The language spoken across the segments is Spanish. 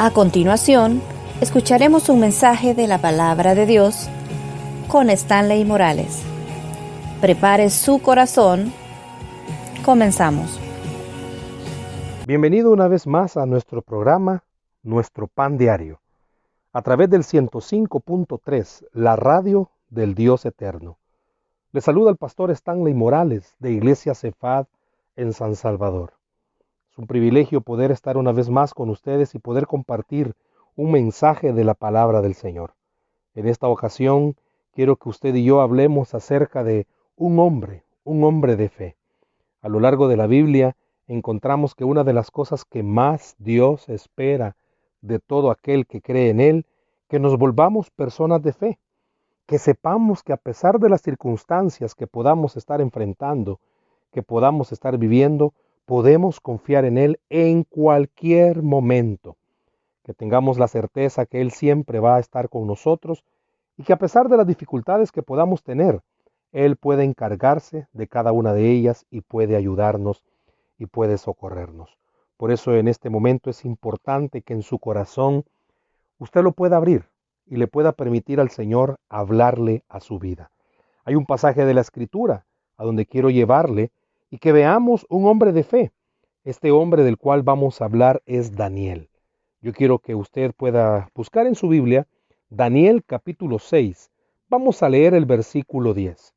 A continuación, escucharemos un mensaje de la Palabra de Dios con Stanley Morales. Prepare su corazón. Comenzamos. Bienvenido una vez más a nuestro programa, Nuestro Pan Diario, a través del 105.3, la radio del Dios Eterno. Le saluda el pastor Stanley Morales de Iglesia Cefad en San Salvador. Es un privilegio poder estar una vez más con ustedes y poder compartir un mensaje de la palabra del Señor. En esta ocasión quiero que usted y yo hablemos acerca de un hombre de fe. A lo largo de la Biblia encontramos que una de las cosas que más Dios espera de todo aquel que cree en Él, que nos volvamos personas de fe, que sepamos que a pesar de las circunstancias que podamos estar enfrentando, que podamos estar viviendo, podemos confiar en Él en cualquier momento, que tengamos la certeza que Él siempre va a estar con nosotros y que a pesar de las dificultades que podamos tener, Él puede encargarse de cada una de ellas y puede ayudarnos y puede socorrernos. Por eso en este momento es importante que en su corazón usted lo pueda abrir y le pueda permitir al Señor hablarle a su vida. Hay un pasaje de la Escritura a donde quiero llevarle y que veamos un hombre de fe. Este hombre del cual vamos a hablar es Daniel. Yo quiero que usted pueda buscar en su Biblia Daniel capítulo 6. Vamos a leer el versículo 10.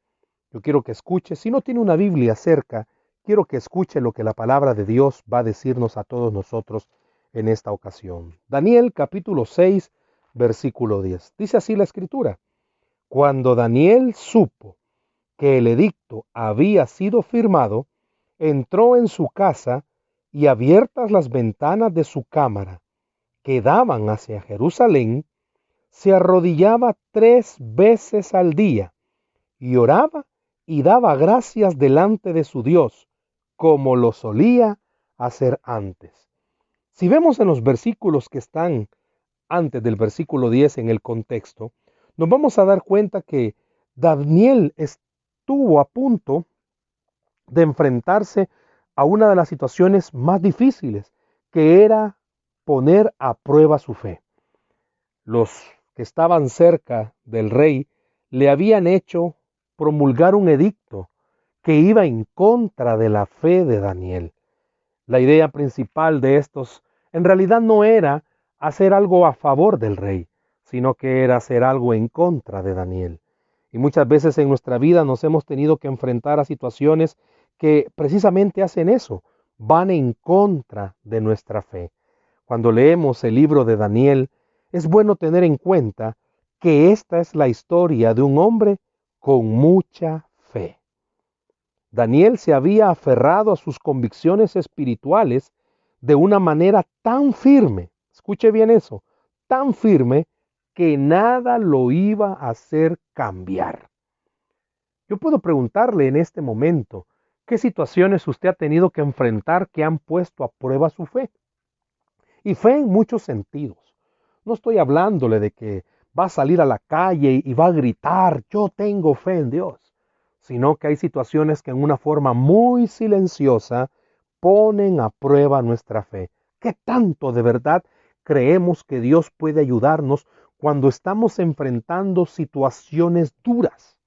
Yo quiero que escuche, si no tiene una Biblia cerca, quiero que escuche lo que la palabra de Dios va a decirnos a todos nosotros en esta ocasión. Daniel capítulo 6, versículo 10. Dice así la Escritura: Cuando Daniel supo que el edicto había sido firmado, entró en su casa y abiertas las ventanas de su cámara, que daban hacia Jerusalén, se arrodillaba 3 veces al día y oraba y daba gracias delante de su Dios, como lo solía hacer antes. Si vemos en los versículos que están antes del versículo 10 en el contexto, nos vamos a dar cuenta que Daniel estuvo a punto de enfrentarse a una de las situaciones más difíciles, que era poner a prueba su fe. Los que estaban cerca del rey le habían hecho promulgar un edicto que iba en contra de la fe de Daniel. La idea principal de estos en realidad no era hacer algo a favor del rey, sino que era hacer algo en contra de Daniel. Y muchas veces en nuestra vida nos hemos tenido que enfrentar a situaciones que precisamente hacen eso, van en contra de nuestra fe. Cuando leemos el libro de Daniel, es bueno tener en cuenta que esta es la historia de un hombre con mucha fe. Daniel se había aferrado a sus convicciones espirituales de una manera tan firme, escuche bien eso, tan firme que nada lo iba a hacer cambiar. Yo puedo preguntarle en este momento, ¿qué situaciones usted ha tenido que enfrentar que han puesto a prueba su fe? Y fe en muchos sentidos. No estoy hablándole de que va a salir a la calle y va a gritar, yo tengo fe en Dios, sino que hay situaciones que en una forma muy silenciosa ponen a prueba nuestra fe. ¿Qué tanto de verdad creemos que Dios puede ayudarnos cuando estamos enfrentando situaciones duras?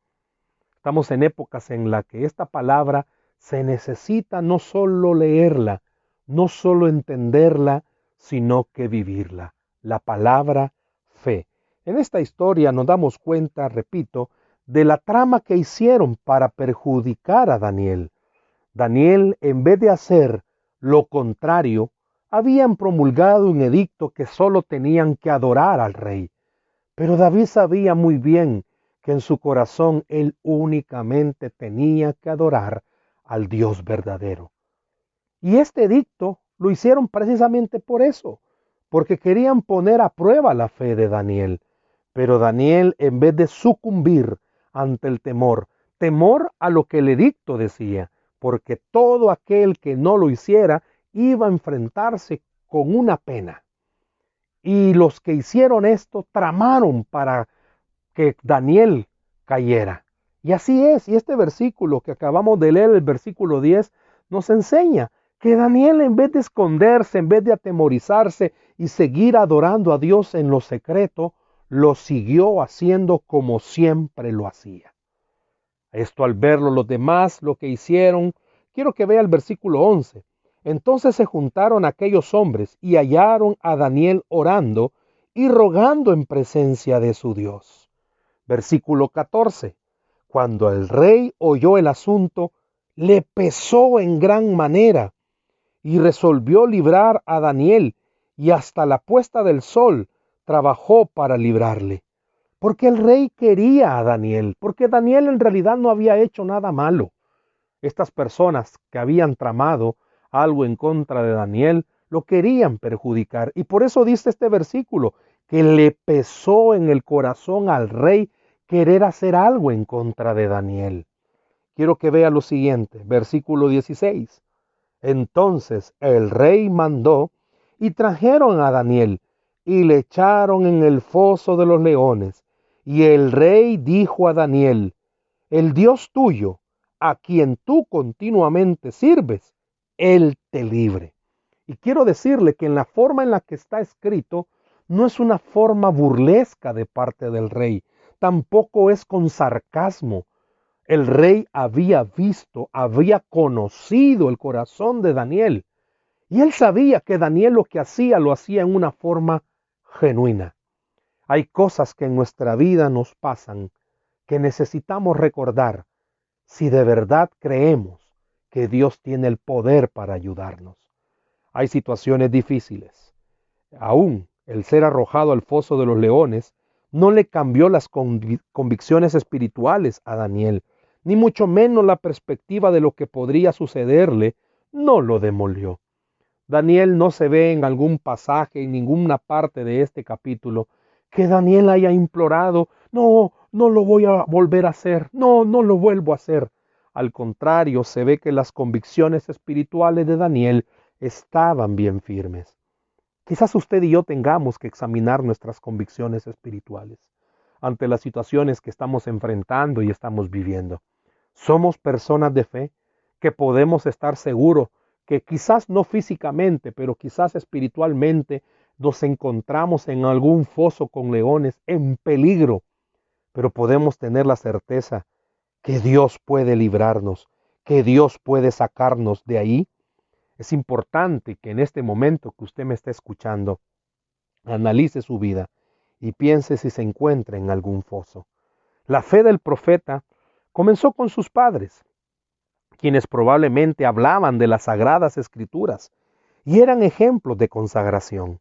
Estamos en épocas en las que esta palabra se necesita no solo leerla, no solo entenderla, sino que vivirla. La palabra fe. En esta historia nos damos cuenta, repito, de la trama que hicieron para perjudicar a Daniel. Daniel, en vez de hacer lo contrario, habían promulgado un edicto que solo tenían que adorar al rey. Pero David sabía muy bien que en su corazón él únicamente tenía que adorar al Dios verdadero. Y este edicto lo hicieron precisamente por eso, porque querían poner a prueba la fe de Daniel. Pero Daniel, en vez de sucumbir ante el temor a lo que el edicto decía, porque todo aquel que no lo hiciera iba a enfrentarse con una pena. Y los que hicieron esto tramaron para que Daniel cayera. Y así es, y este versículo que acabamos de leer, el versículo 10, nos enseña que Daniel, en vez de esconderse, en vez de atemorizarse y seguir adorando a Dios en lo secreto, lo siguió haciendo como siempre lo hacía. Esto, al verlo los demás, lo que hicieron, quiero que vea el versículo 11. Entonces se juntaron aquellos hombres y hallaron a Daniel orando y rogando en presencia de su Dios. Versículo 14. Cuando el rey oyó el asunto, le pesó en gran manera y resolvió librar a Daniel, y hasta la puesta del sol trabajó para librarle. Porque el rey quería a Daniel, porque Daniel en realidad no había hecho nada malo. Estas personas que habían tramado algo en contra de Daniel lo querían perjudicar, y por eso dice este versículo que le pesó en el corazón al rey querer hacer algo en contra de Daniel. Quiero que vea lo siguiente, versículo 16. Entonces el rey mandó y trajeron a Daniel y le echaron en el foso de los leones. Y el rey dijo a Daniel: el Dios tuyo, a quien tú continuamente sirves, él te libre. Y quiero decirle que en la forma en la que está escrito, no es una forma burlesca de parte del rey, tampoco es con sarcasmo. El rey había visto, había conocido el corazón de Daniel, y él sabía que Daniel lo que hacía, lo hacía en una forma genuina. Hay cosas que en nuestra vida nos pasan que necesitamos recordar si de verdad creemos que Dios tiene el poder para ayudarnos. Hay situaciones difíciles. Aún el ser arrojado al foso de los leones no le cambió las convicciones espirituales a Daniel, ni mucho menos la perspectiva de lo que podría sucederle no lo demolió. Daniel no se ve en algún pasaje, en ninguna parte de este capítulo, que Daniel haya implorado: no, no lo voy a volver a hacer, no, no lo vuelvo a hacer. Al contrario, se ve que las convicciones espirituales de Daniel estaban bien firmes. Quizás usted y yo tengamos que examinar nuestras convicciones espirituales ante las situaciones que estamos enfrentando y estamos viviendo. Somos personas de fe que podemos estar seguros que quizás no físicamente, pero quizás espiritualmente nos encontramos en algún foso con leones en peligro, pero podemos tener la certeza que Dios puede librarnos, que Dios puede sacarnos de ahí. Es importante que en este momento que usted me está escuchando, analice su vida y piense si se encuentra en algún foso. La fe del profeta comenzó con sus padres, quienes probablemente hablaban de las sagradas escrituras y eran ejemplos de consagración.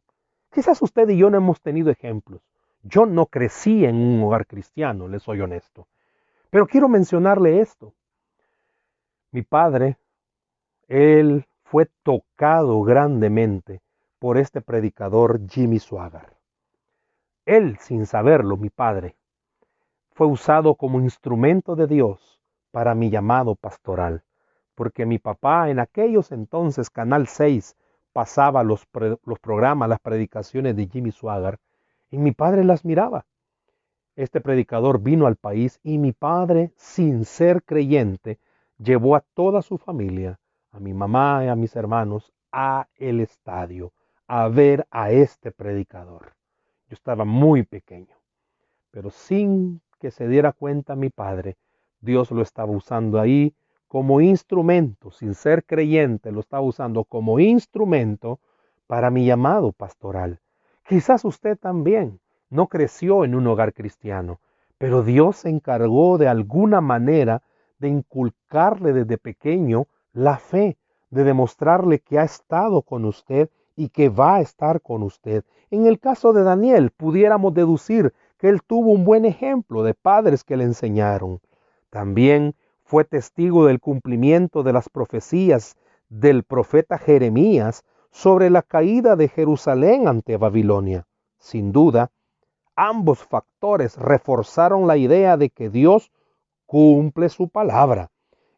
Quizás usted y yo no hemos tenido ejemplos. Yo no crecí en un hogar cristiano, le soy honesto. Pero quiero mencionarle esto. Mi padre, él fue tocado grandemente por este predicador Jimmy Swaggart. Él, sin saberlo, mi padre, fue usado como instrumento de Dios para mi llamado pastoral, porque mi papá en aquellos entonces, Canal 6, pasaba los programas, las predicaciones de Jimmy Swaggart, y mi padre las miraba. Este predicador vino al país y mi padre, sin ser creyente, llevó a toda su familia, a mi mamá y a mis hermanos, a el estadio, a ver a este predicador. Yo estaba muy pequeño, pero sin que se diera cuenta mi padre, Dios lo estaba usando ahí como instrumento, sin ser creyente, lo estaba usando como instrumento para mi llamado pastoral. Quizás usted también no creció en un hogar cristiano, pero Dios se encargó de alguna manera de inculcarle desde pequeño la fe, de demostrarle que ha estado con usted y que va a estar con usted. En el caso de Daniel, pudiéramos deducir que él tuvo un buen ejemplo de padres que le enseñaron. También fue testigo del cumplimiento de las profecías del profeta Jeremías sobre la caída de Jerusalén ante Babilonia. Sin duda, ambos factores reforzaron la idea de que Dios cumple su palabra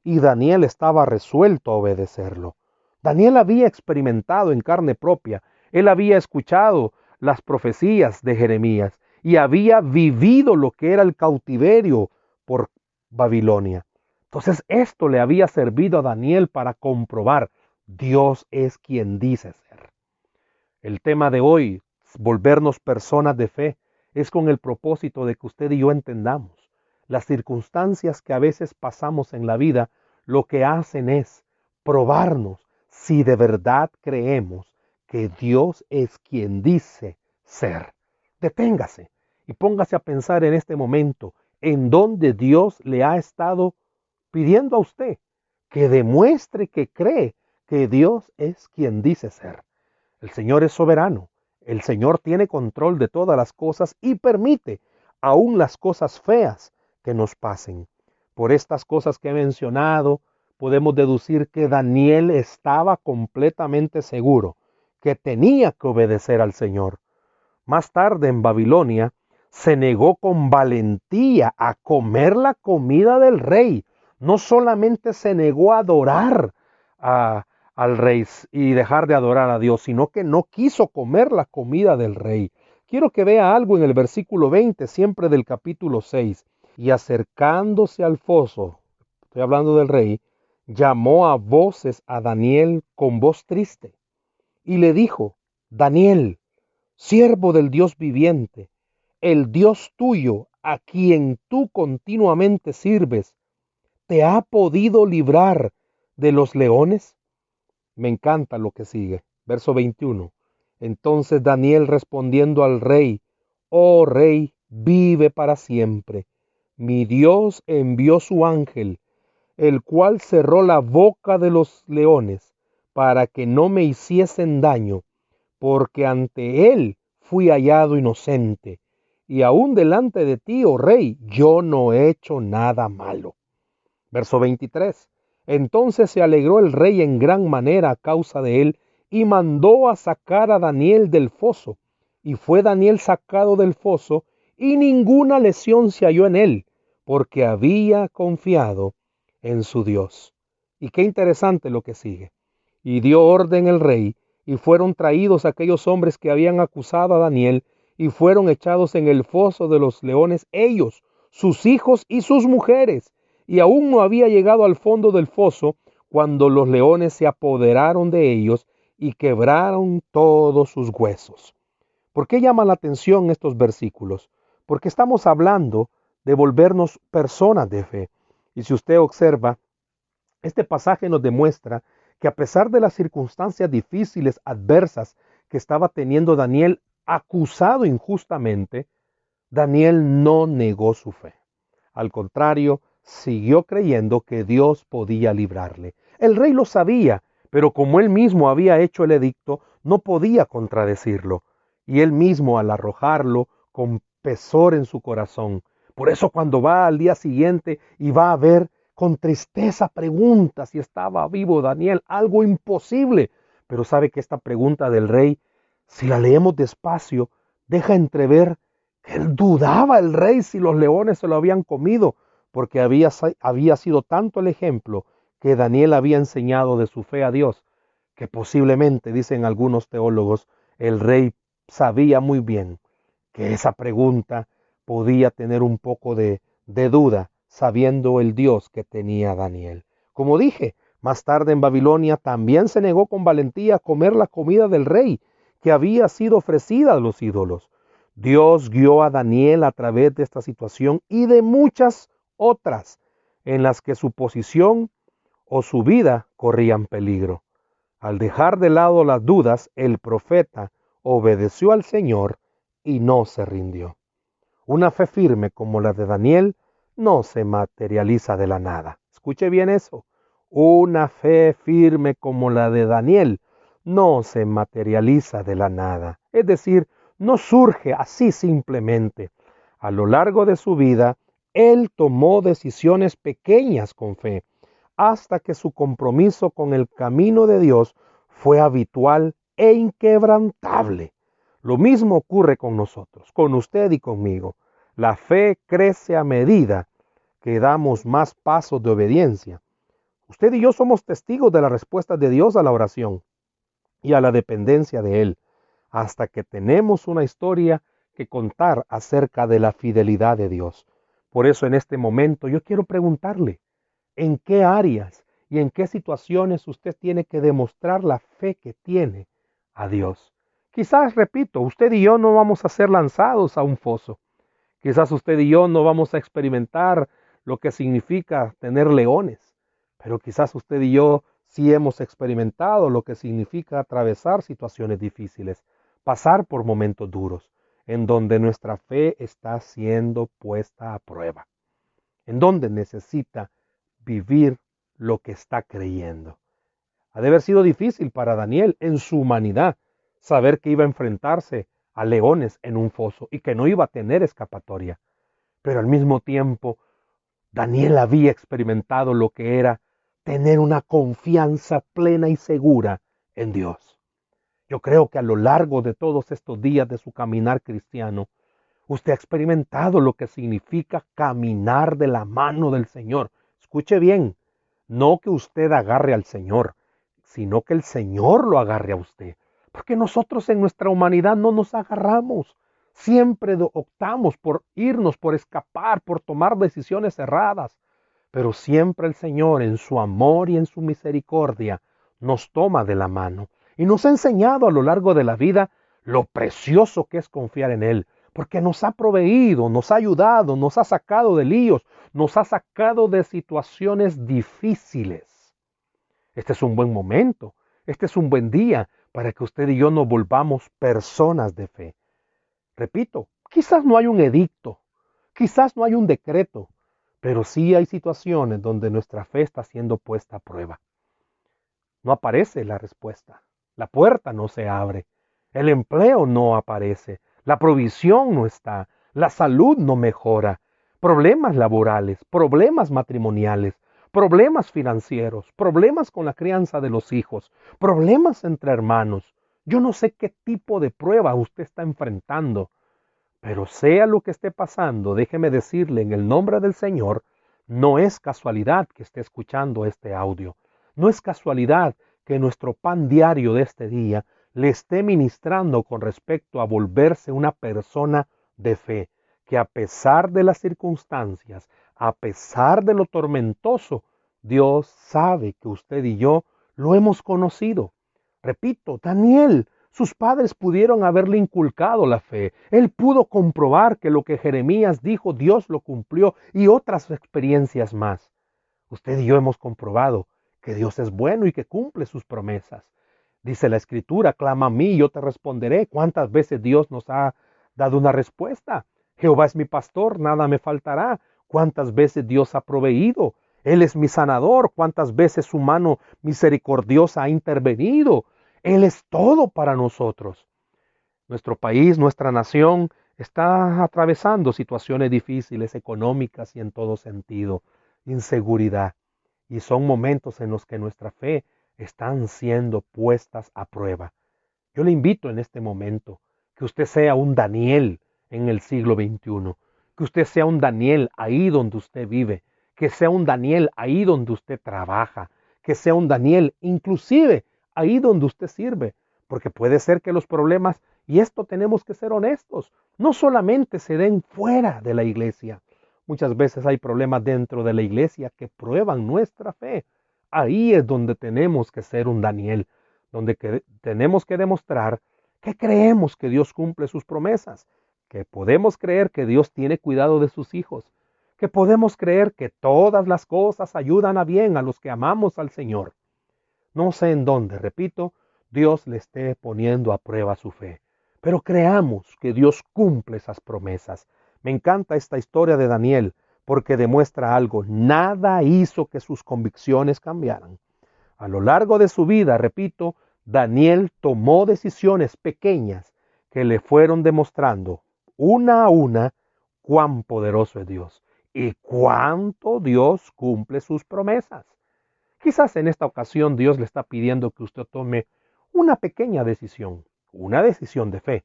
y Daniel estaba resuelto a obedecerlo. Daniel había experimentado en carne propia, él había escuchado las profecías de Jeremías y había vivido lo que era el cautiverio por Babilonia. Entonces esto le había servido a Daniel para comprobar: Dios es quien dice ser. El tema de hoy, volvernos personas de fe, es con el propósito de que usted y yo entendamos. Las circunstancias que a veces pasamos en la vida, lo que hacen es probarnos si de verdad creemos que Dios es quien dice ser. Deténgase y póngase a pensar en este momento en donde Dios le ha estado pidiendo a usted que demuestre que cree que Dios es quien dice ser. El Señor es soberano. El Señor tiene control de todas las cosas y permite aún las cosas feas que nos pasen. Por estas cosas que he mencionado, podemos deducir que Daniel estaba completamente seguro que tenía que obedecer al Señor. Más tarde en Babilonia, se negó con valentía a comer la comida del rey. No solamente se negó a adorar al rey y dejar de adorar a Dios, sino que no quiso comer la comida del rey. Quiero que vea algo en el versículo 20, siempre del capítulo 6. Y acercándose al foso, estoy hablando del rey, llamó a voces a Daniel con voz triste y le dijo: Daniel, siervo del Dios viviente, el Dios tuyo, a quien tú continuamente sirves, ¿te ha podido librar de los leones? Me encanta lo que sigue. Verso 21. Entonces Daniel respondiendo al rey: Oh rey, vive para siempre. Mi Dios envió su ángel, el cual cerró la boca de los leones, para que no me hiciesen daño, porque ante él fui hallado inocente, y aún delante de ti, oh rey, yo no he hecho nada malo. Verso 23. Entonces se alegró el rey en gran manera a causa de él, y mandó a sacar a Daniel del foso. Y fue Daniel sacado del foso, y ninguna lesión se halló en él, porque había confiado en su Dios. Y qué interesante lo que sigue. Y dio orden el rey, y fueron traídos aquellos hombres que habían acusado a Daniel, y fueron echados en el foso de los leones ellos, sus hijos y sus mujeres. Y aún no había llegado al fondo del foso cuando los leones se apoderaron de ellos y quebraron todos sus huesos. ¿Por qué llaman la atención estos versículos? Porque estamos hablando de volvernos personas de fe. Y si usted observa, este pasaje nos demuestra que a pesar de las circunstancias difíciles, adversas que estaba teniendo Daniel, acusado injustamente, Daniel no negó su fe. Al contrario, siguió creyendo que Dios podía librarle. El rey lo sabía, pero como él mismo había hecho el edicto, no podía contradecirlo. Y él mismo, al arrojarlo, con pesar en su corazón. Por eso cuando va al día siguiente y va a ver, con tristeza pregunta si estaba vivo Daniel, algo imposible. Pero sabe que esta pregunta del rey, si la leemos despacio, deja entrever que él dudaba el rey si los leones se lo habían comido, porque había sido tanto el ejemplo que Daniel había enseñado de su fe a Dios, que posiblemente, dicen algunos teólogos, el rey sabía muy bien que esa pregunta podía tener un poco de duda, sabiendo el Dios que tenía Daniel. Como dije, más tarde en Babilonia también se negó con valentía a comer la comida del rey, que había sido ofrecida a los ídolos. Dios guió a Daniel a través de esta situación y de muchas otras en las que su posición o su vida corrían peligro. Al dejar de lado las dudas, el profeta obedeció al Señor y no se rindió. Una fe firme como la de Daniel no se materializa de la nada. Escuche bien eso. Una fe firme como la de Daniel no se materializa de la nada. Es decir, no surge así simplemente. A lo largo de su vida, él tomó decisiones pequeñas con fe, hasta que su compromiso con el camino de Dios fue habitual e inquebrantable. Lo mismo ocurre con nosotros, con usted y conmigo. La fe crece a medida que damos más pasos de obediencia. Usted y yo somos testigos de la respuesta de Dios a la oración y a la dependencia de Él, hasta que tenemos una historia que contar acerca de la fidelidad de Dios. Por eso en este momento yo quiero preguntarle, ¿en qué áreas y en qué situaciones usted tiene que demostrar la fe que tiene a Dios. Quizás, repito, usted y yo no vamos a ser lanzados a un foso. Quizás usted y yo no vamos a experimentar lo que significa tener leones, pero quizás usted y yo sí hemos experimentado lo que significa atravesar situaciones difíciles, pasar por momentos duros, en donde nuestra fe está siendo puesta a prueba, en donde necesita vivir lo que está creyendo. Ha de haber sido difícil para Daniel en su humanidad saber que iba a enfrentarse a leones en un foso y que no iba a tener escapatoria. Pero al mismo tiempo, Daniel había experimentado lo que era tener una confianza plena y segura en Dios. Yo creo que a lo largo de todos estos días de su caminar cristiano, usted ha experimentado lo que significa caminar de la mano del Señor. Escuche bien, no que usted agarre al Señor, sino que el Señor lo agarre a usted. Porque nosotros en nuestra humanidad no nos agarramos. Siempre optamos por irnos, por escapar, por tomar decisiones erradas. Pero siempre el Señor, en su amor y en su misericordia, nos toma de la mano y nos ha enseñado a lo largo de la vida lo precioso que es confiar en Él, porque nos ha proveído, nos ha ayudado, nos ha sacado de líos, nos ha sacado de situaciones difíciles. Este es un buen momento, este es un buen día para que usted y yo nos volvamos personas de fe. Repito, quizás no hay un edicto, quizás no hay un decreto, pero sí hay situaciones donde nuestra fe está siendo puesta a prueba. No aparece la respuesta, la puerta no se abre, el empleo no aparece, la provisión no está, la salud no mejora, problemas laborales, problemas matrimoniales, problemas financieros, problemas con la crianza de los hijos, problemas entre hermanos. Yo no sé qué tipo de prueba usted está enfrentando, pero sea lo que esté pasando, déjeme decirle en el nombre del Señor, no es casualidad que esté escuchando este audio. No es casualidad que nuestro pan diario de este día le esté ministrando con respecto a volverse una persona de fe, que a pesar de las circunstancias, a pesar de lo tormentoso, Dios sabe que usted y yo lo hemos conocido. Repito, Daniel, sus padres pudieron haberle inculcado la fe. Él pudo comprobar que lo que Jeremías dijo, Dios lo cumplió y otras experiencias más. Usted y yo hemos comprobado que Dios es bueno y que cumple sus promesas. Dice la Escritura, clama a mí y yo te responderé. ¿Cuántas veces Dios nos ha dado una respuesta? Jehová es mi pastor, nada me faltará. ¿Cuántas veces Dios ha proveído? Él es mi sanador. ¿Cuántas veces su mano misericordiosa ha intervenido? Él es todo para nosotros. Nuestro país, nuestra nación, está atravesando situaciones difíciles, económicas y en todo sentido, inseguridad. Y son momentos en los que nuestra fe están siendo puestas a prueba. Yo le invito en este momento que usted sea un Daniel en el siglo XXI, que usted sea un Daniel ahí donde usted vive, que sea un Daniel ahí donde usted trabaja, que sea un Daniel inclusive ahí donde usted sirve, porque puede ser que los problemas, y esto tenemos que ser honestos, no solamente se den fuera de la iglesia. Muchas veces hay problemas dentro de la iglesia que prueban nuestra fe. Ahí es donde tenemos que ser un Daniel, donde tenemos que demostrar que creemos que Dios cumple sus promesas, que podemos creer que Dios tiene cuidado de sus hijos, que podemos creer que todas las cosas ayudan a bien a los que amamos al Señor. No sé en dónde, repito, Dios le esté poniendo a prueba su fe, pero creamos que Dios cumple esas promesas. Me encanta esta historia de Daniel porque demuestra algo. Nada hizo que sus convicciones cambiaran. A lo largo de su vida, repito, Daniel tomó decisiones pequeñas que le fueron demostrando una a una cuán poderoso es Dios y cuánto Dios cumple sus promesas. Quizás en esta ocasión Dios le está pidiendo que usted tome una pequeña decisión, una decisión de fe.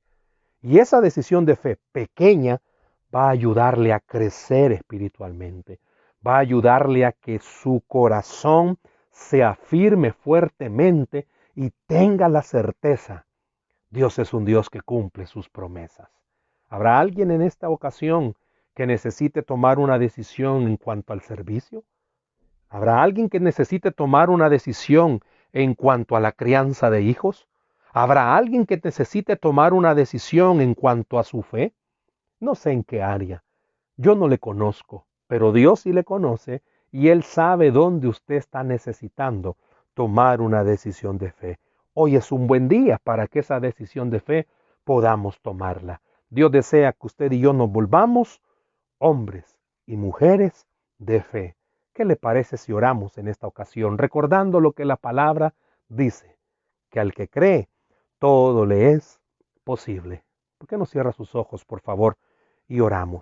Y esa decisión de fe pequeña va a ayudarle a crecer espiritualmente, va a ayudarle a que su corazón se afirme fuertemente y tenga la certeza. Dios es un Dios que cumple sus promesas. ¿Habrá alguien en esta ocasión que necesite tomar una decisión en cuanto al servicio? ¿Habrá alguien que necesite tomar una decisión en cuanto a la crianza de hijos? ¿Habrá alguien que necesite tomar una decisión en cuanto a su fe? No sé en qué área. Yo no le conozco, pero Dios sí le conoce y Él sabe dónde usted está necesitando tomar una decisión de fe. Hoy es un buen día para que esa decisión de fe podamos tomarla. Dios desea que usted y yo nos volvamos hombres y mujeres de fe. ¿Qué le parece si oramos en esta ocasión, recordando lo que la palabra dice, que al que cree, todo le es posible? ¿Por qué no cierra sus ojos, por favor, y oramos?